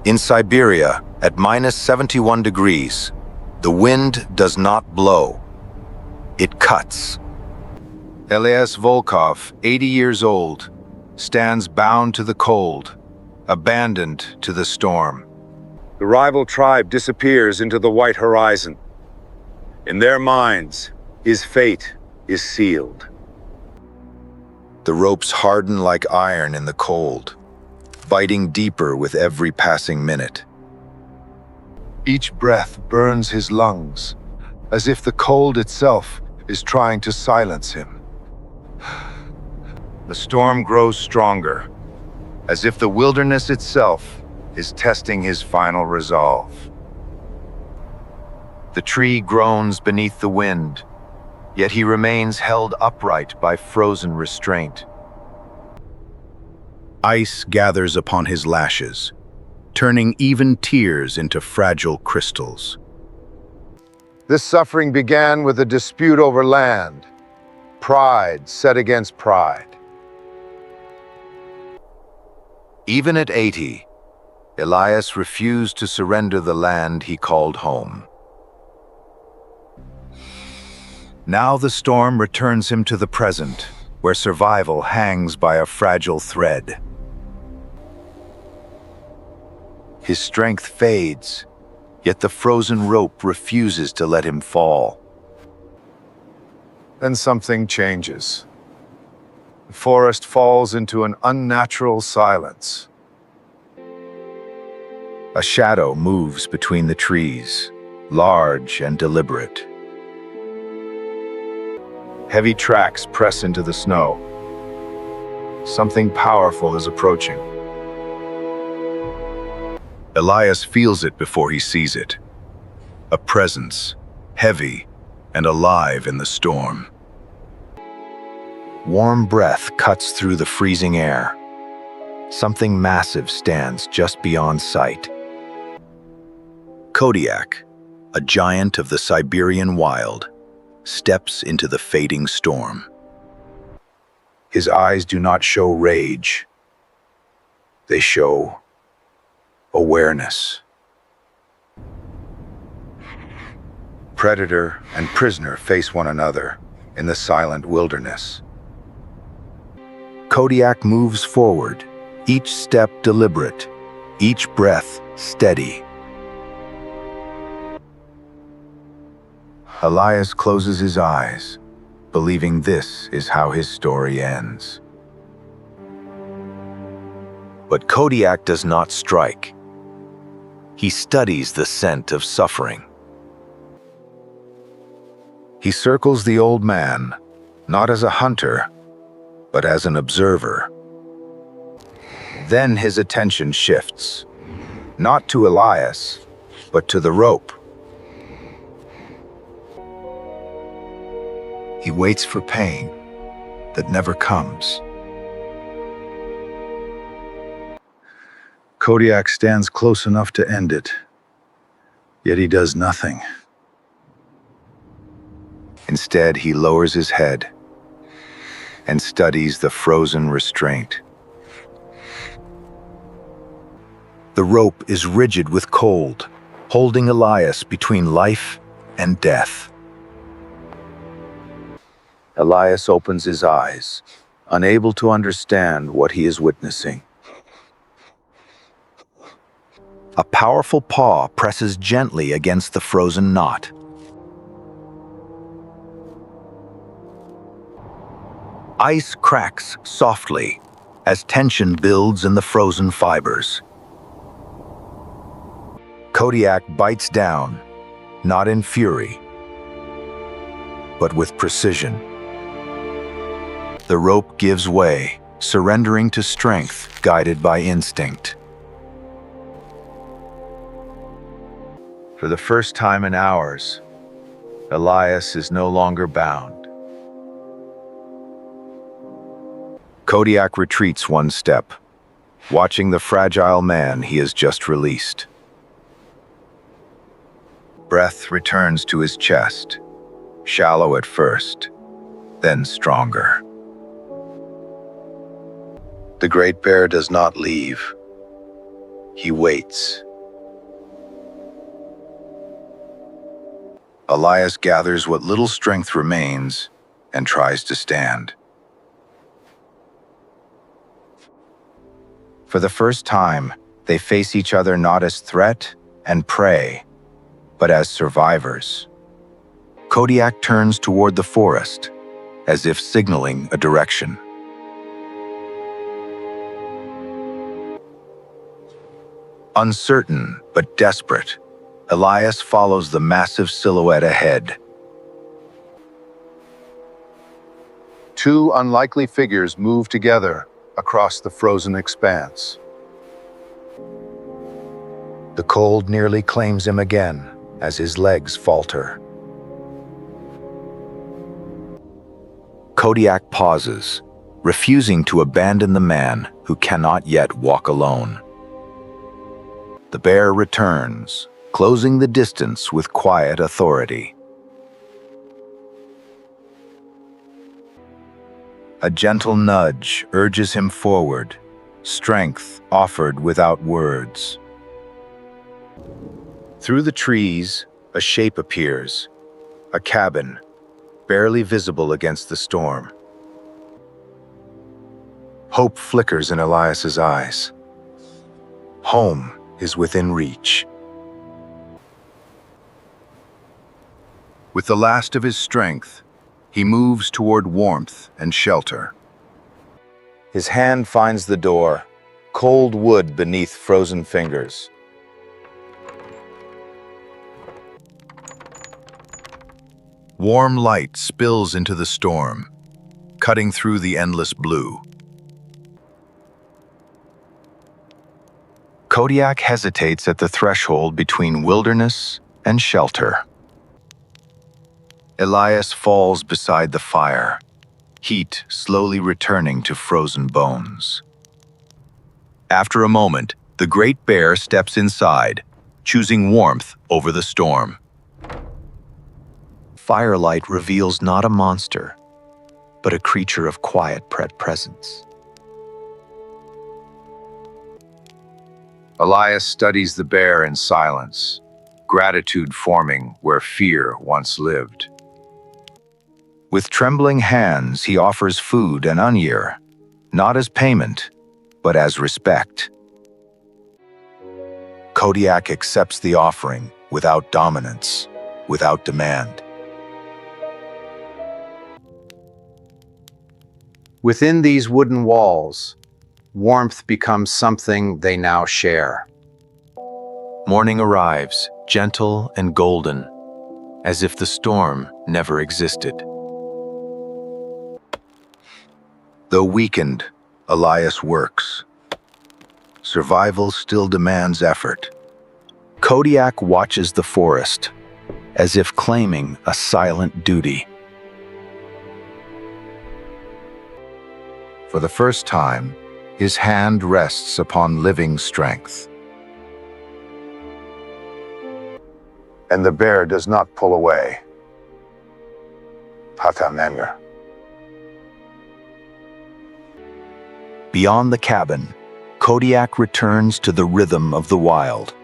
In Siberia, at -71 degrees, the wind does not blow. It cuts. Elias Volkov, 80 years old, stands bound to the cold, abandoned to the storm. The rival tribe disappears into the white horizon. In their minds, his fate is sealed. The ropes harden like iron in the cold, biting deeper with every passing minute. Each breath burns his lungs, as if the cold itself is trying to silence him. The storm grows stronger, as if the wilderness itself is testing his final resolve. The tree groans beneath the wind, yet he remains held upright by frozen restraint. Ice gathers upon his lashes, turning even tears into fragile crystals. This suffering began with a dispute over land, pride set against pride. Even at 80, Elias refused to surrender the land he called home. Now the storm returns him to the present, where survival hangs by a fragile thread. His strength fades, yet the frozen rope refuses to let him fall. Then something changes. The forest falls into an unnatural silence. A shadow moves between the trees, large and deliberate. Heavy tracks press into the snow. Something powerful is approaching. Elias feels it before he sees it. A presence, heavy and alive in the storm. Warm breath cuts through the freezing air. Something massive stands just beyond sight. Kodiak, a giant of the Siberian wild, steps into the fading storm. His eyes do not show rage. They show awareness. Predator and prisoner face one another in the silent wilderness. Kodiak moves forward, each step deliberate, each breath steady. Elias closes his eyes, believing this is how his story ends. But Kodiak does not strike. He studies the scent of suffering. He circles the old man, not as a hunter, but as an observer. Then his attention shifts, not to Elias, but to the rope. He waits for pain that never comes. Kodiak stands close enough to end it, yet he does nothing. Instead, he lowers his head and studies the frozen restraint. The rope is rigid with cold, holding Elias between life and death. Elias opens his eyes, unable to understand what he is witnessing. A powerful paw presses gently against the frozen knot. Ice cracks softly as tension builds in the frozen fibers. Kodiak bites down, not in fury, but with precision. The rope gives way, surrendering to strength guided by instinct. For the first time in hours, Elias is no longer bound. Kodiak retreats one step, watching the fragile man he has just released. Breath returns to his chest, shallow at first, then stronger. The great bear does not leave. He waits. Elias gathers what little strength remains and tries to stand. For the first time, they face each other not as threat and prey, but as survivors. Kodiak turns toward the forest, as if signaling a direction. Uncertain but desperate, Elias follows the massive silhouette ahead. Two unlikely figures move together across the frozen expanse. The cold nearly claims him again as his legs falter. Kodiak pauses, refusing to abandon the man who cannot yet walk alone. The bear returns, closing the distance with quiet authority. A gentle nudge urges him forward, strength offered without words. Through the trees, a shape appears, a cabin, barely visible against the storm. Hope flickers in Elias's eyes. Home is within reach. With the last of his strength, he moves toward warmth and shelter. His hand finds the door, cold wood beneath frozen fingers. Warm light spills into the storm, cutting through the endless blue. Kodiak hesitates at the threshold between wilderness and shelter. Elias falls beside the fire, heat slowly returning to frozen bones. After a moment, the great bear steps inside, choosing warmth over the storm. Firelight reveals not a monster, but a creature of quiet presence. Elias studies the bear in silence, gratitude forming where fear once lived. With trembling hands, he offers food and onion, not as payment, but as respect. Kodiak accepts the offering without dominance, without demand. Within these wooden walls, warmth becomes something they now share. Morning arrives, gentle and golden, as if the storm never existed. Though weakened, Elias works. Survival still demands effort. Kodiak watches the forest, as if claiming a silent duty. For the first time, his hand rests upon living strength. And the bear does not pull away. Patamenger. Beyond the cabin, Kodiak returns to the rhythm of the wild.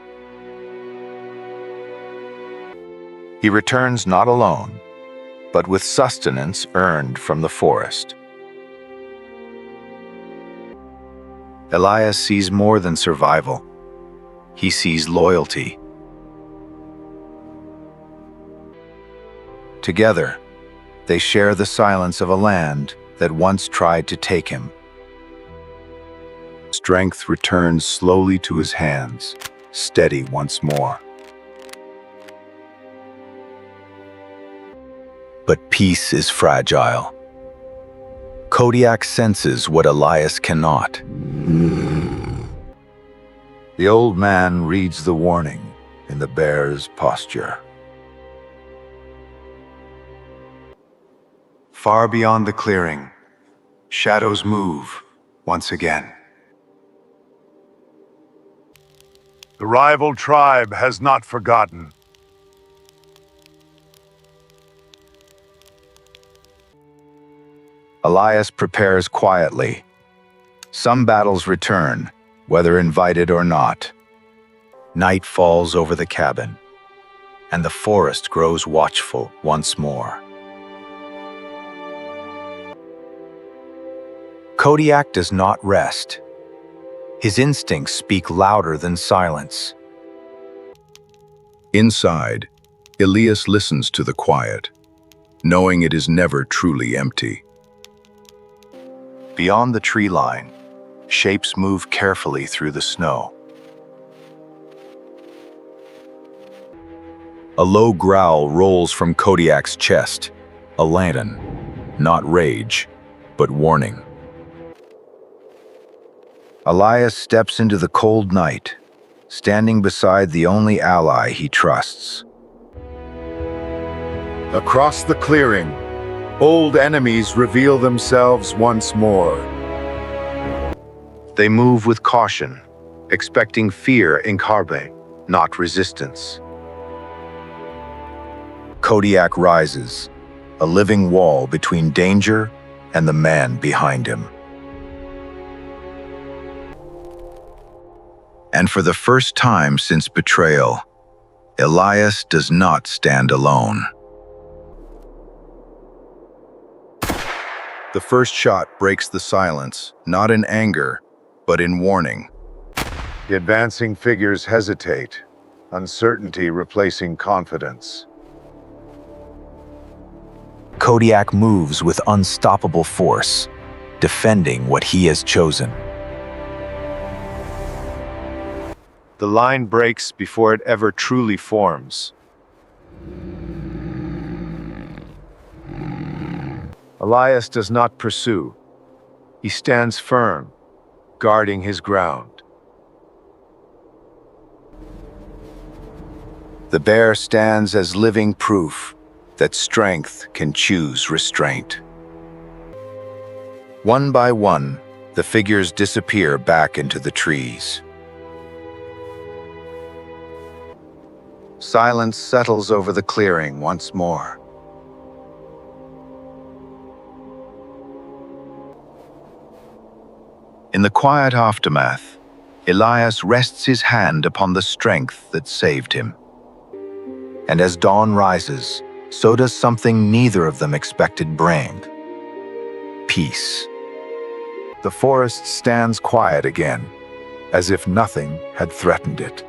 He returns not alone, but with sustenance earned from the forest. Elias sees more than survival. He sees loyalty. Together, they share the silence of a land that once tried to take him. Strength returns slowly to his hands, steady once more. But peace is fragile. Kodiak senses what Elias cannot. The old man reads the warning in the bear's posture. Far beyond the clearing, shadows move once again. The rival tribe has not forgotten. Elias prepares quietly. Some battles return, whether invited or not. Night falls over the cabin, and the forest grows watchful once more. Kodiak does not rest. His instincts speak louder than silence. Inside, Elias listens to the quiet, knowing it is never truly empty. Beyond the tree line, shapes move carefully through the snow. A low growl rolls from Kodiak's chest, a lantern, not rage, but warning. Elias steps into the cold night, standing beside the only ally he trusts. Across the clearing, old enemies reveal themselves once more. They move with caution, expecting fear in Carbe, not resistance. Kodiak rises, a living wall between danger and the man behind him. And for the first time since betrayal, Elias does not stand alone. The first shot breaks the silence, not in anger, but in warning. The advancing figures hesitate, uncertainty replacing confidence. Kodiak moves with unstoppable force, defending what he has chosen. The line breaks before it ever truly forms. Elias does not pursue. He stands firm, guarding his ground. The bear stands as living proof that strength can choose restraint. One by one, the figures disappear back into the trees. Silence settles over the clearing once more. In the quiet aftermath, Elias rests his hand upon the strength that saved him. And as dawn rises, so does something neither of them expected bring: peace. The forest stands quiet again, as if nothing had threatened it.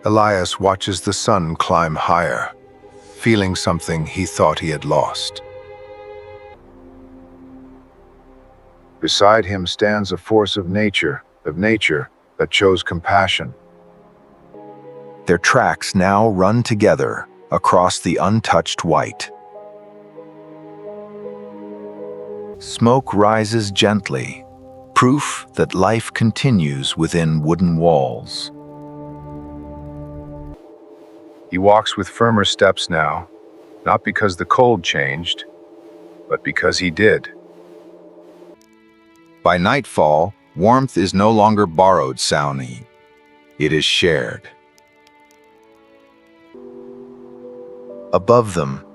Elias watches the sun climb higher, feeling something he thought he had lost. Beside him stands a force of nature that chose compassion. Their tracks now run together across the untouched white. Smoke rises gently, proof that life continues within wooden walls. He walks with firmer steps now, not because the cold changed, but because he did. By nightfall, warmth is no longer borrowed sounding. It is shared. Above them,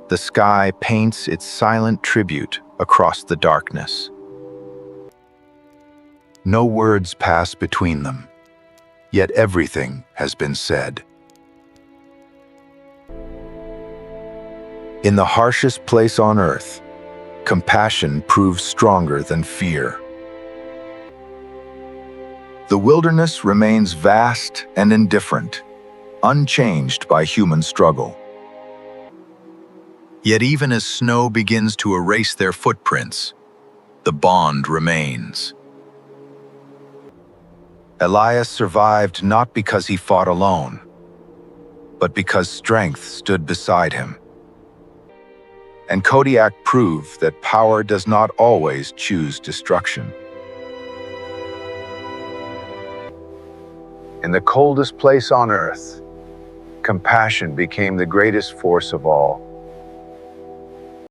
the sky paints its silent tribute across the darkness. No words pass between them, yet everything has been said. In the harshest place on earth, compassion proves stronger than fear. The wilderness remains vast and indifferent, unchanged by human struggle. Yet even as snow begins to erase their footprints, the bond remains. Elias survived not because he fought alone, but because strength stood beside him. And Kodiak proved that power does not always choose destruction. In the coldest place on earth, compassion became the greatest force of all.